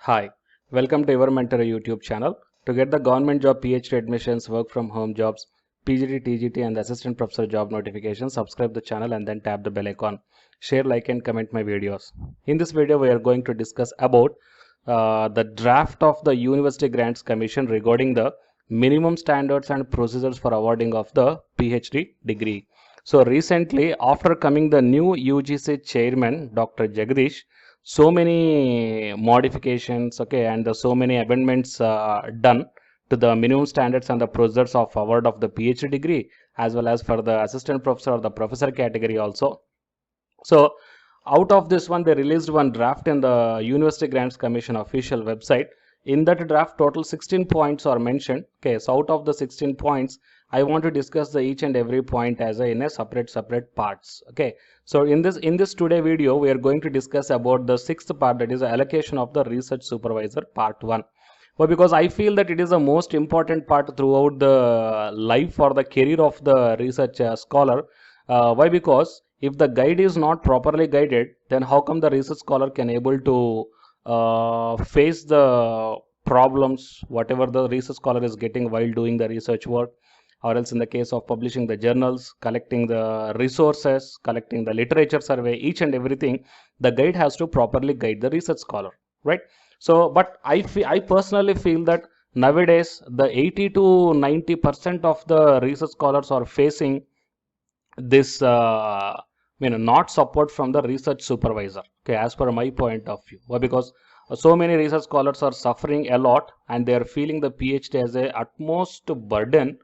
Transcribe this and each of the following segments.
Hi, welcome to Your Mentor YouTube channel. To get the government job PhD admissions, work from home jobs, PGT, TGT and assistant professor job notifications, subscribe the channel and then tap the bell icon. Share, like and comment my videos. In this video, we are going to discuss about the draft of the University Grants Commission regarding the minimum standards and procedures for awarding of the PhD degree. So recently, after coming the new UGC chairman, Dr. Jagdish, so many modifications, okay, and so many amendments done to the minimum standards and the procedures of award of the PhD degree, as well as for the assistant professor or the professor category also. So out of this one, they released one draft in the University Grants Commission official website. In that draft, total 16 points are mentioned. Okay, so out of the 16 points, I want to discuss the each and every point as in a separate parts. Okay, so in this today video, we are going to discuss about the sixth part, that is the allocation of the research supervisor part 1. Well, because I feel that it is the most important part throughout the life or the career of the research scholar. Why? Because if the guide is not properly guided, then how come the research scholar can able to face the problems whatever the research scholar is getting while doing the research work, or else in the case of publishing the journals, collecting the resources, collecting the literature survey, each and everything, the guide has to properly guide the research scholar, right? So but I personally feel that nowadays the 80 to 90% of the research scholars are facing this not support from the research supervisor, okay, as per my point of view. Why? Because so many research scholars are suffering a lot and they are feeling the PhD as a utmost burden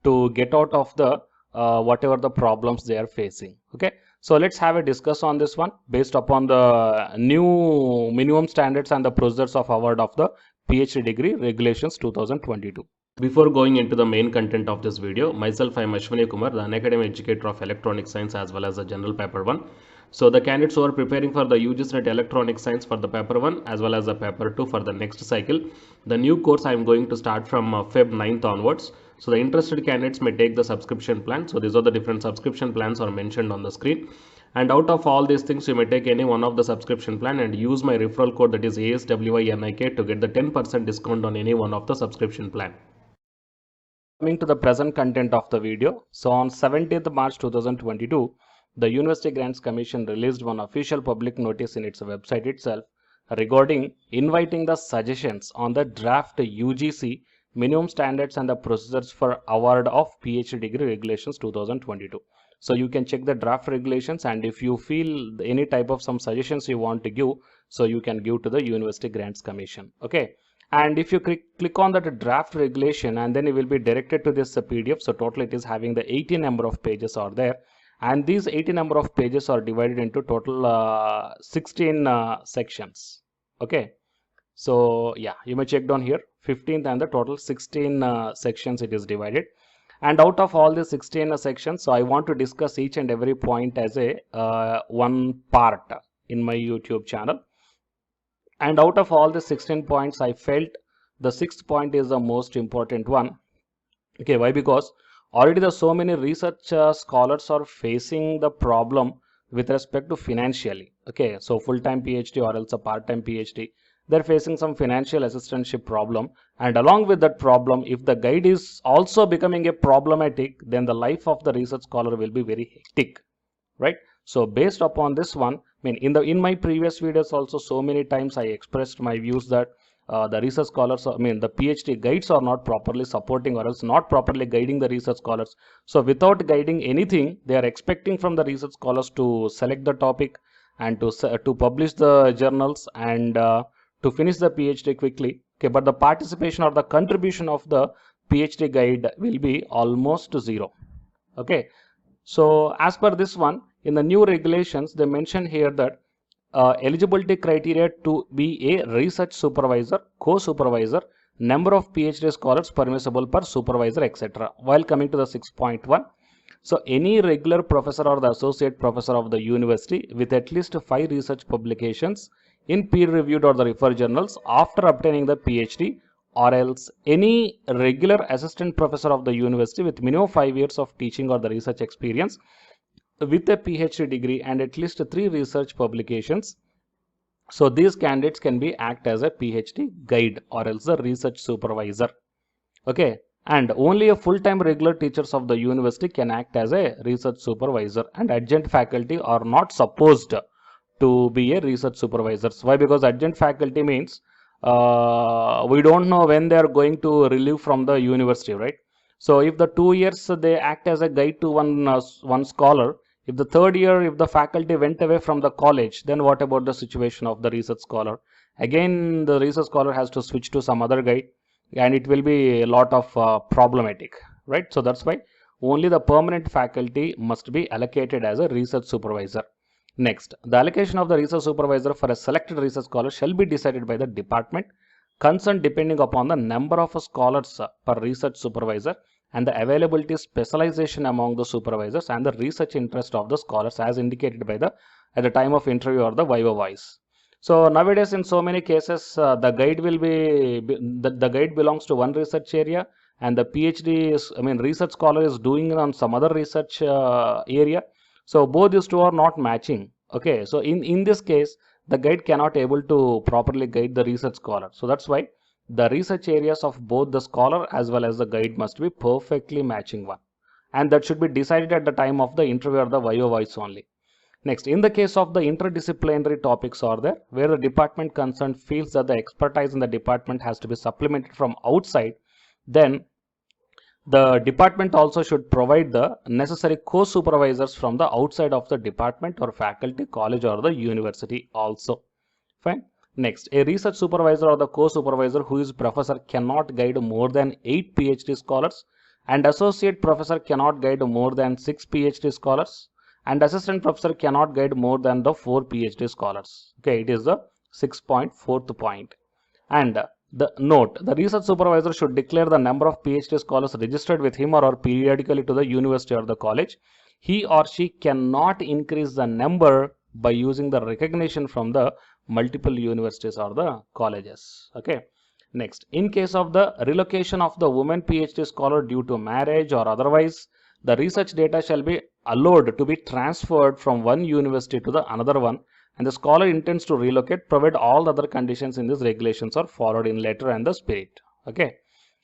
to get out of the whatever the problems they are facing. Okay, so let's have a discuss on this one based upon the new minimum standards and the procedures of award of the PhD degree regulations 2022. Before going into the main content of this video, myself I am Ashwini Kumar, the Unacademy educator of Electronic Science as well as the General Paper 1. So the candidates who are preparing for the UGC NET Electronic Science for the Paper 1 as well as the Paper 2 for the next cycle, the new course I am going to start from Feb 9th onwards. So the interested candidates may take the subscription plan. So these are the different subscription plans are mentioned on the screen. And out of all these things, you may take any one of the subscription plan and use my referral code, that is ASWINIK, to get the 10% discount on any one of the subscription plan. Coming to the present content of the video. So on 17th March 2022, the University Grants Commission released one official public notice in its website itself regarding inviting the suggestions on the draft UGC minimum standards and the procedures for award of PhD degree regulations 2022. So you can check the draft regulations, and if you feel any type of some suggestions you want to give, so you can give to the University Grants Commission. Okay, and if you click on that draft regulation, and then it will be directed to this PDF. So total it is having the 80 number of pages are there, and these 80 number of pages are divided into total 16 sections. Okay, so yeah, you may check down here 15th and the total 16 sections it is divided. And out of all the 16 sections, so I want to discuss each and every point as a one part in my YouTube channel. And out of all the 16 points, I felt the 6th point is the most important one. Okay, why? Because already the so many research scholars are facing the problem with respect to financially. Okay, so full-time PhD or else a part-time PhD, they're facing some financial assistantship problem, and along with that problem, if the guide is also becoming a problematic, then the life of the research scholar will be very hectic, right? So based upon this one, in my previous videos also, so many times I expressed my views that the research scholars, the PhD guides are not properly supporting or else not properly guiding the research scholars. So without guiding anything, they are expecting from the research scholars to select the topic and to publish the journals and to finish the PhD quickly. Okay, but the participation or the contribution of the PhD guide will be almost zero. Okay, so as per this one, in the new regulations, they mention here that eligibility criteria to be a research supervisor, co-supervisor, number of PhD scholars permissible per supervisor, etc. While coming to the 6.1, so any regular professor or the associate professor of the university with at least 5 research publications in peer-reviewed or the referred journals after obtaining the PhD, or else any regular assistant professor of the university with minimum 5 years of teaching or the research experience with a PhD degree and at least 3 research publications So these candidates can be act as a PhD guide or else the research supervisor. Okay, and only a full-time regular teachers of the university can act as a research supervisor, and adjunct faculty are not supposed to be a research supervisors. Why? Because adjunct faculty means we don't know when they are going to relieve from the university, right? So if the 2 years they act as a guide to one scholar, if the third year if the faculty went away from the college, then what about the situation of the research scholar? Again, the research scholar has to switch to some other guide, and it will be a lot of problematic, right? So that's why only the permanent faculty must be allocated as a research supervisor. Next, the allocation of the research supervisor for a selected research scholar shall be decided by the department concerned depending upon the number of scholars per research supervisor and the availability specialization among the supervisors and the research interest of the scholars as indicated by the at the time of interview or the viva voice. So nowadays in so many cases the guide will be the guide belongs to one research area, and the PhD is, I mean, research scholar is doing on some other research area. So both these two are not matching. Okay, so in this case the guide cannot able to properly guide the research scholar. So that's why the research areas of both the scholar as well as the guide must be perfectly matching one, and that should be decided at the time of the interview or the viva voice only. Next, in the case of the interdisciplinary topics are there where the department concerned feels that the expertise in the department has to be supplemented from outside, then the department also should provide the necessary co-supervisors from the outside of the department or faculty, college or the university also. Fine. Next, a research supervisor or the co-supervisor who is professor cannot guide more than 8 PhD scholars, and associate professor cannot guide more than 6 PhD scholars, and assistant professor cannot guide more than the 4 PhD scholars. Okay, it is the 6.4th point. And the note, the research supervisor should declare the number of PhD scholars registered with him or periodically to the university or the college. He or she cannot increase the number by using the recognition from the multiple universities or the colleges. Okay. Next, in case of the relocation of the woman PhD scholar due to marriage or otherwise, the research data shall be allowed to be transferred from one university to the another one, and the scholar intends to relocate provided all the other conditions in these regulations are followed in letter and the spirit. Okay.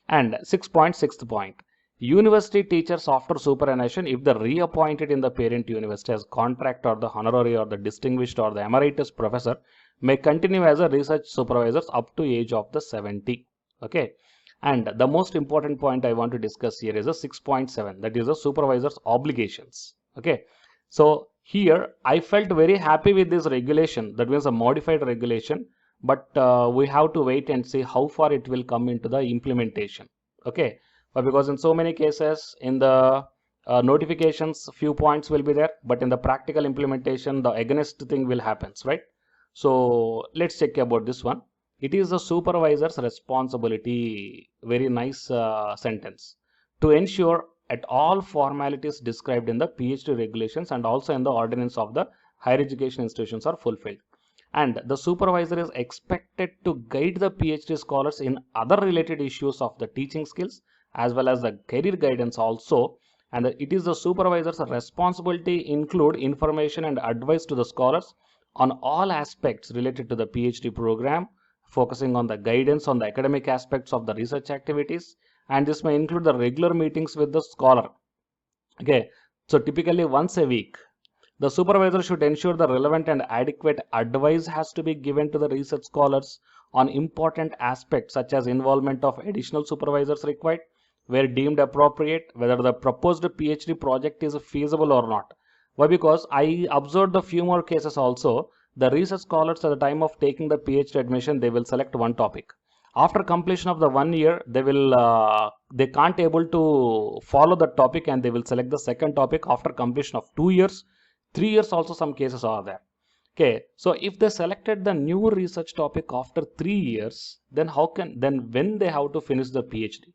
And 6.6th point, university teachers after superannuation, if the reappointed in the parent university as contract or the honorary or the distinguished or the emeritus professor, may continue as a research supervisors up to age of the 70. Okay. And the most important point I want to discuss here is a 6.7, that is the supervisor's obligations. Okay. So here I felt very happy with this regulation, that means a modified regulation, but we have to wait and see how far it will come into the implementation. Okay. But because in so many cases in the notifications few points will be there, but in the practical implementation the against thing will happens, right? So let's check about this one. It is the supervisor's responsibility, very nice sentence, to ensure at all formalities described in the PhD regulations and also in the ordinance of the higher education institutions are fulfilled. And the supervisor is expected to guide the PhD scholars in other related issues of the teaching skills as well as the career guidance also. And it is the supervisor's responsibility include information and advice to the scholars on all aspects related to the PhD program, focusing on the guidance on the academic aspects of the research activities, and this may include the regular meetings with the scholar. Okay, so typically once a week, the supervisor should ensure the relevant and adequate advice has to be given to the research scholars on important aspects such as involvement of additional supervisors required, where deemed appropriate, whether the proposed PhD project is feasible or not. Why? Because I observed a few more cases also. The research scholars at the time of taking the PhD admission, they will select one topic. After completion of the 1 year, they can't able to follow the topic and they will select the second topic after completion of 2 years. 3 years also some cases are there. Okay, so if they selected the new research topic after 3 years, then when they have to finish the PhD?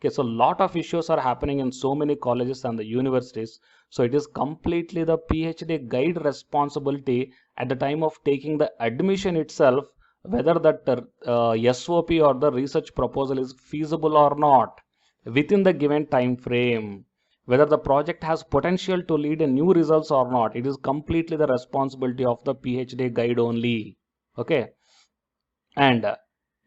Okay, so lot of issues are happening in so many colleges and the universities. So it is completely the PhD guide responsibility at the time of taking the admission itself, whether that SOP or the research proposal is feasible or not within the given time frame, whether the project has potential to lead a new results or not. It is completely the responsibility of the PhD guide only. Okay, and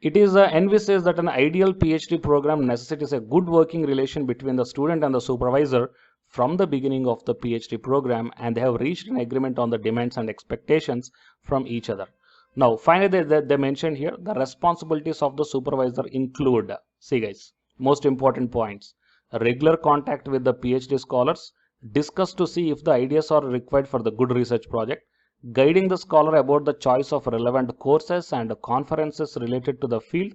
it is envisages that an ideal PhD program necessitates a good working relation between the student and the supervisor from the beginning of the PhD program, and they have reached an agreement on the demands and expectations from each other. Now, finally, they mentioned here the responsibilities of the supervisor include, see guys, most important points: regular contact with the PhD scholars, discuss to see if the ideas are required for the good research project, guiding the scholar about the choice of relevant courses and conferences related to the field,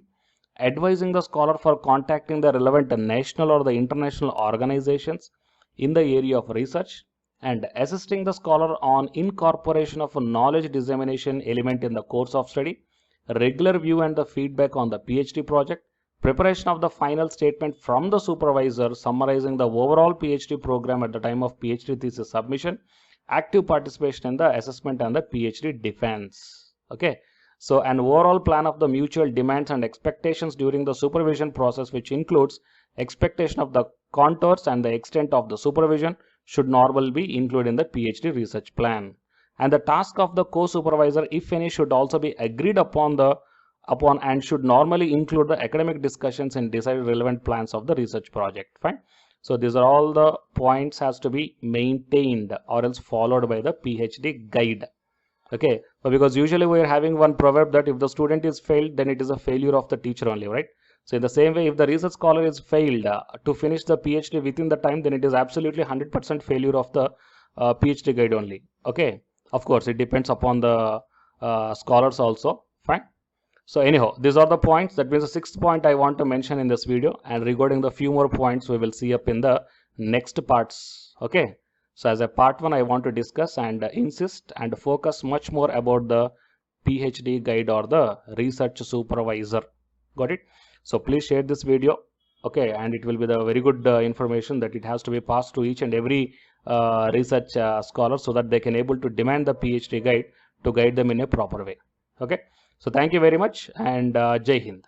advising the scholar for contacting the relevant national or the international organizations in the area of research, and assisting the scholar on incorporation of a knowledge dissemination element in the course of study, regular view and the feedback on the PhD project, preparation of the final statement from the supervisor summarizing the overall PhD program at the time of PhD thesis submission, active participation in the assessment and the PhD defense. Okay, so an overall plan of the mutual demands and expectations during the supervision process, which includes expectation of the contours and the extent of the supervision, should normally be included in the PhD research plan. And the task of the co-supervisor, if any, should also be agreed upon and should normally include the academic discussions and decided relevant plans of the research project. Fine. So these are all the points has to be maintained or else followed by the PhD guide. Okay, but because usually we are having one proverb that if the student is failed, then it is a failure of the teacher only, right? So in the same way, if the research scholar is failed to finish the PhD within the time, then it is absolutely 100% failure of the PhD guide only. Okay, of course, it depends upon the scholars also. Fine. So anyhow, these are the points. That means the sixth point I want to mention in this video, and regarding the few more points we will see up in the next parts. Okay, so as a part 1 I want to discuss and insist and focus much more about the PhD guide or the research supervisor. Got it? So please share this video. Okay, and it will be the very good information that it has to be passed to each and every research scholar, so that they can able to demand the PhD guide to guide them in a proper way. Okay, so thank you very much, and Jai Hind.